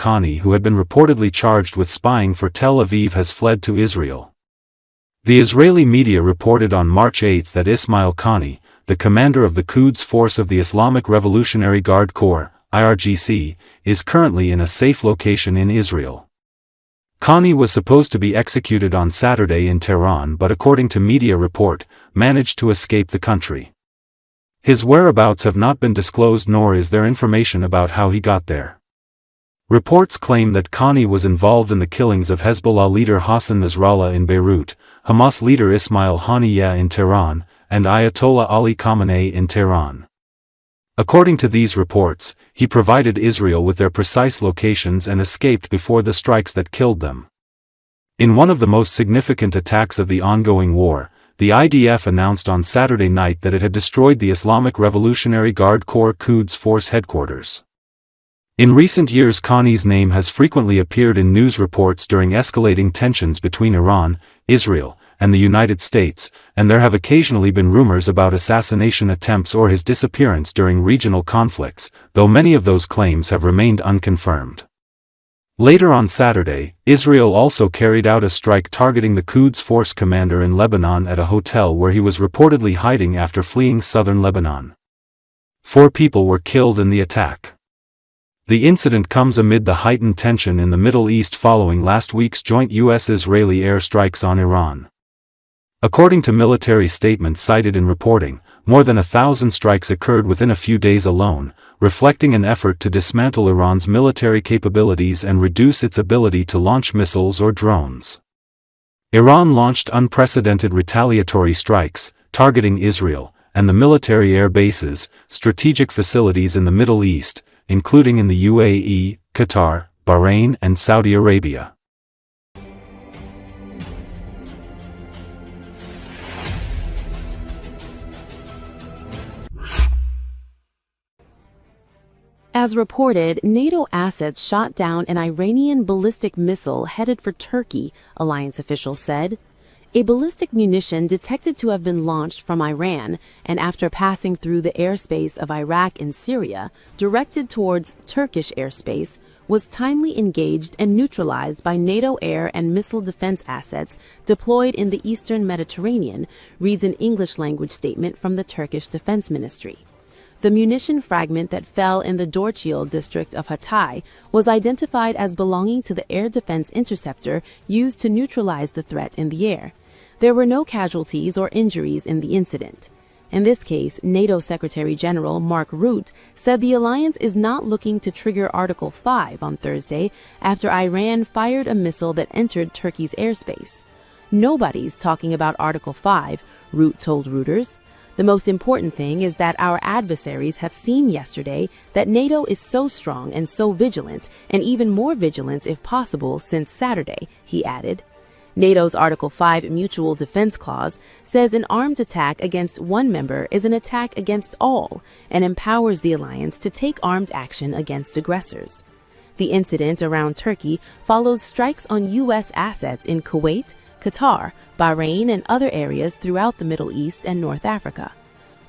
Khamenei, who had been reportedly charged with spying for Tel Aviv, has fled to Israel. The Israeli media reported on March 8 that Ismail Khamenei, the commander of the Quds Force of the Islamic Revolutionary Guard Corps, IRGC, is currently in a safe location in Israel. Khamenei was supposed to be executed on Saturday in Tehran, but according to media report, managed to escape the country. His whereabouts have not been disclosed, nor is there information about how he got there. Reports claim that Khamenei was involved in the killings of Hezbollah leader Hassan Nasrallah in Beirut, Hamas leader Ismail Haniyeh in Tehran, and Ayatollah Ali Khamenei in Tehran. According to these reports, he provided Israel with their precise locations and escaped before the strikes that killed them. In one of the most significant attacks of the ongoing war, the IDF announced on Saturday night that it had destroyed the Islamic Revolutionary Guard Corps Quds Force headquarters. In recent years, Khamenei's name has frequently appeared in news reports during escalating tensions between Iran, Israel, and the United States, and there have occasionally been rumors about assassination attempts or his disappearance during regional conflicts, though many of those claims have remained unconfirmed. Later on Saturday, Israel also carried out a strike targeting the Quds Force commander in Lebanon at a hotel where he was reportedly hiding after fleeing southern Lebanon. 4 people were killed in the attack. The incident comes amid the heightened tension in the Middle East following last week's joint U.S.-Israeli airstrikes on Iran. According to military statements cited in reporting, more than 1,000 strikes occurred within a few days alone, reflecting an effort to dismantle Iran's military capabilities and reduce its ability to launch missiles or drones. Iran launched unprecedented retaliatory strikes, targeting Israel, and the military air bases, strategic facilities in the Middle East, including in the UAE, Qatar, Bahrain, and Saudi Arabia. As reported, NATO assets shot down an Iranian ballistic missile headed for Turkey, alliance officials said. A ballistic munition detected to have been launched from Iran and after passing through the airspace of Iraq and Syria, directed towards Turkish airspace, was timely engaged and neutralized by NATO air and missile defense assets deployed in the eastern Mediterranean, reads an English-language statement from the Turkish Defense Ministry. The munition fragment that fell in the Dorchiol district of Hatay was identified as belonging to the air defense interceptor used to neutralize the threat in the air. There were no casualties or injuries in the incident. In this case, NATO Secretary General Mark Rutte said the alliance is not looking to trigger Article 5 on Thursday after Iran fired a missile that entered Turkey's airspace. Nobody's talking about Article 5, Rutte told Reuters. The most important thing is that our adversaries have seen yesterday that NATO is so strong and so vigilant, and even more vigilant if possible since Saturday, he added. NATO's Article 5 Mutual Defense Clause says an armed attack against one member is an attack against all and empowers the alliance to take armed action against aggressors. The incident around Turkey follows strikes on U.S. assets in Kuwait, Qatar, Bahrain, and other areas throughout the Middle East and North Africa.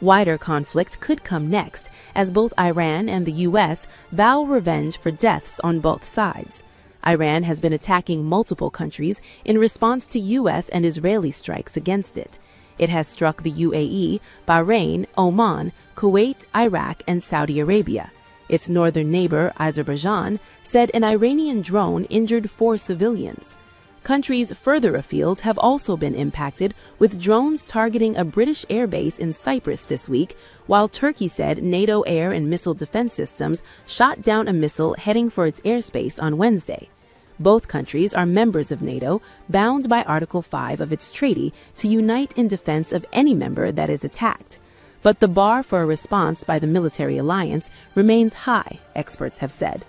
Wider conflict could come next, as both Iran and the U.S. vow revenge for deaths on both sides. Iran has been attacking multiple countries in response to U.S. and Israeli strikes against it. It has struck the UAE, Bahrain, Oman, Kuwait, Iraq, and Saudi Arabia. Its northern neighbor, Azerbaijan, said an Iranian drone injured 4 civilians. Countries further afield have also been impacted, with drones targeting a British airbase in Cyprus this week, while Turkey said NATO air and missile defense systems shot down a missile heading for its airspace on Wednesday. Both countries are members of NATO, bound by Article 5 of its treaty to unite in defense of any member that is attacked. But the bar for a response by the military alliance remains high, experts have said.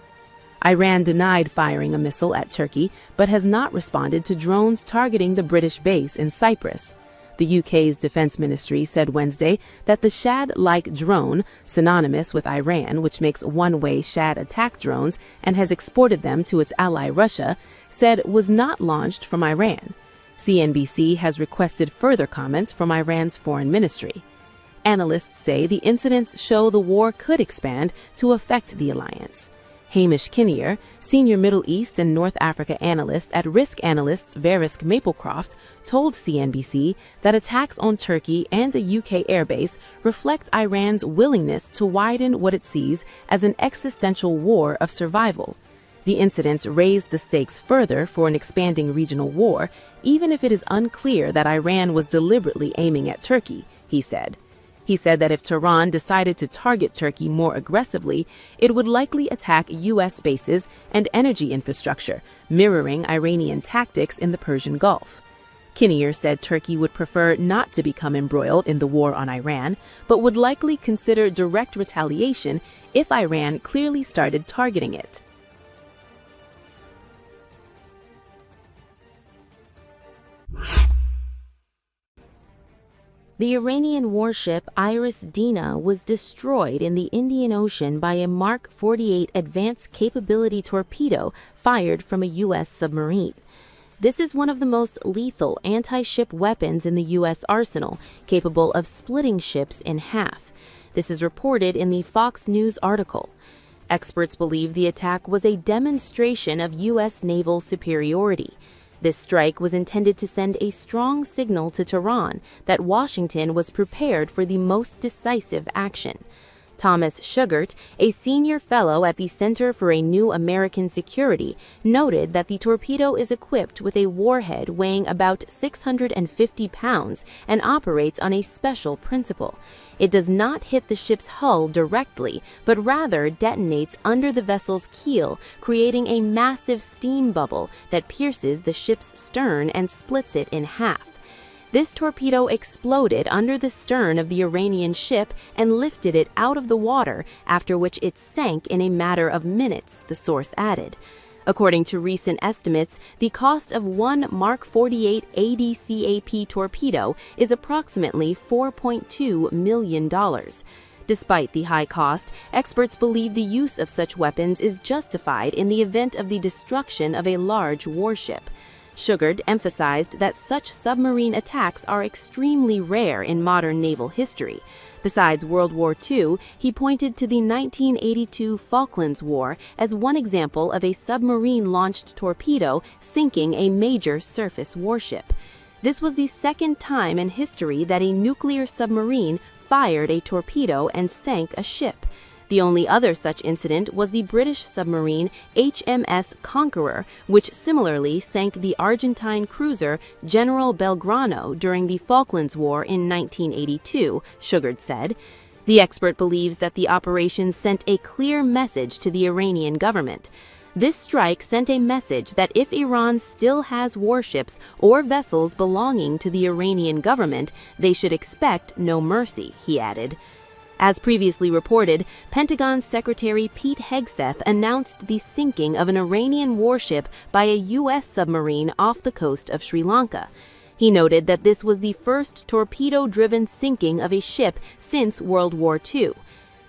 Iran denied firing a missile at Turkey, but has not responded to drones targeting the British base in Cyprus. The UK's defense ministry said Wednesday that the Shad-like drone, synonymous with Iran, which makes one-way Shad attack drones and has exported them to its ally Russia, said was not launched from Iran. CNBC has requested further comments from Iran's foreign ministry. Analysts say the incidents show the war could expand to affect the alliance. Hamish Kinnear, senior Middle East and North Africa analyst at risk analysts Verisk Maplecroft, told CNBC that attacks on Turkey and a UK airbase reflect Iran's willingness to widen what it sees as an existential war of survival. The incidents raised the stakes further for an expanding regional war, even if it is unclear that Iran was deliberately aiming at Turkey, he said. He said that if Tehran decided to target Turkey more aggressively, it would likely attack U.S. bases and energy infrastructure, mirroring Iranian tactics in the Persian Gulf. Kinnear said Turkey would prefer not to become embroiled in the war on Iran, but would likely consider direct retaliation if Iran clearly started targeting it. The Iranian warship Iris Dina was destroyed in the Indian Ocean by a Mark 48 advanced capability torpedo fired from a U.S. submarine. This is one of the most lethal anti-ship weapons in the U.S. arsenal, capable of splitting ships in half. This is reported in the Fox News article. Experts believe the attack was a demonstration of U.S. naval superiority. This strike was intended to send a strong signal to Tehran that Washington was prepared for the most decisive action. Thomas Shugart, a senior fellow at the Center for a New American Security, noted that the torpedo is equipped with a warhead weighing about 650 pounds and operates on a special principle. It does not hit the ship's hull directly, but rather detonates under the vessel's keel, creating a massive steam bubble that pierces the ship's stern and splits it in half. This torpedo exploded under the stern of the Iranian ship and lifted it out of the water, after which it sank in a matter of minutes, the source added. According to recent estimates, the cost of one Mark 48 ADCAP torpedo is approximately $4.2 million. Despite the high cost, experts believe the use of such weapons is justified in the event of the destruction of a large warship. Shugart emphasized that such submarine attacks are extremely rare in modern naval history. Besides World War II, he pointed to the 1982 Falklands War as one example of a submarine-launched torpedo sinking a major surface warship. This was the second time in history that a nuclear submarine fired a torpedo and sank a ship. The only other such incident was the British submarine HMS Conqueror, which similarly sank the Argentine cruiser General Belgrano during the Falklands War in 1982, Shugart said. The expert believes that the operation sent a clear message to the Iranian government. This strike sent a message that if Iran still has warships or vessels belonging to the Iranian government, they should expect no mercy, he added. As previously reported, Pentagon Secretary Pete Hegseth announced the sinking of an Iranian warship by a U.S. submarine off the coast of Sri Lanka. He noted that this was the first torpedo-driven sinking of a ship since World War II.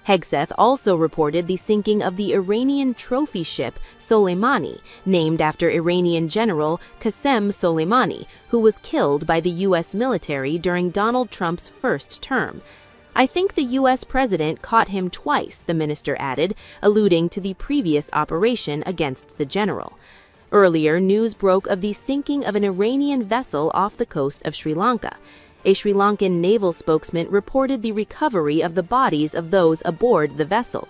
Hegseth also reported the sinking of the Iranian trophy ship Soleimani, named after Iranian General Qasem Soleimani, who was killed by the U.S. military during Donald Trump's first term. I think the U.S. president caught him twice, the minister added, alluding to the previous operation against the general. Earlier, news broke of the sinking of an Iranian vessel off the coast of Sri Lanka. A Sri Lankan naval spokesman reported the recovery of the bodies of those aboard the vessel.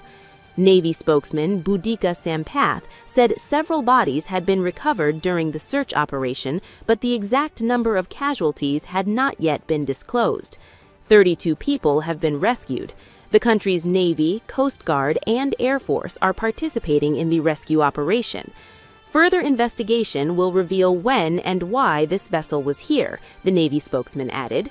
Navy spokesman Boudica Sampath said several bodies had been recovered during the search operation, but the exact number of casualties had not yet been disclosed. 32 people have been rescued. The country's Navy, Coast Guard, and Air Force are participating in the rescue operation. Further investigation will reveal when and why this vessel was here, the Navy spokesman added.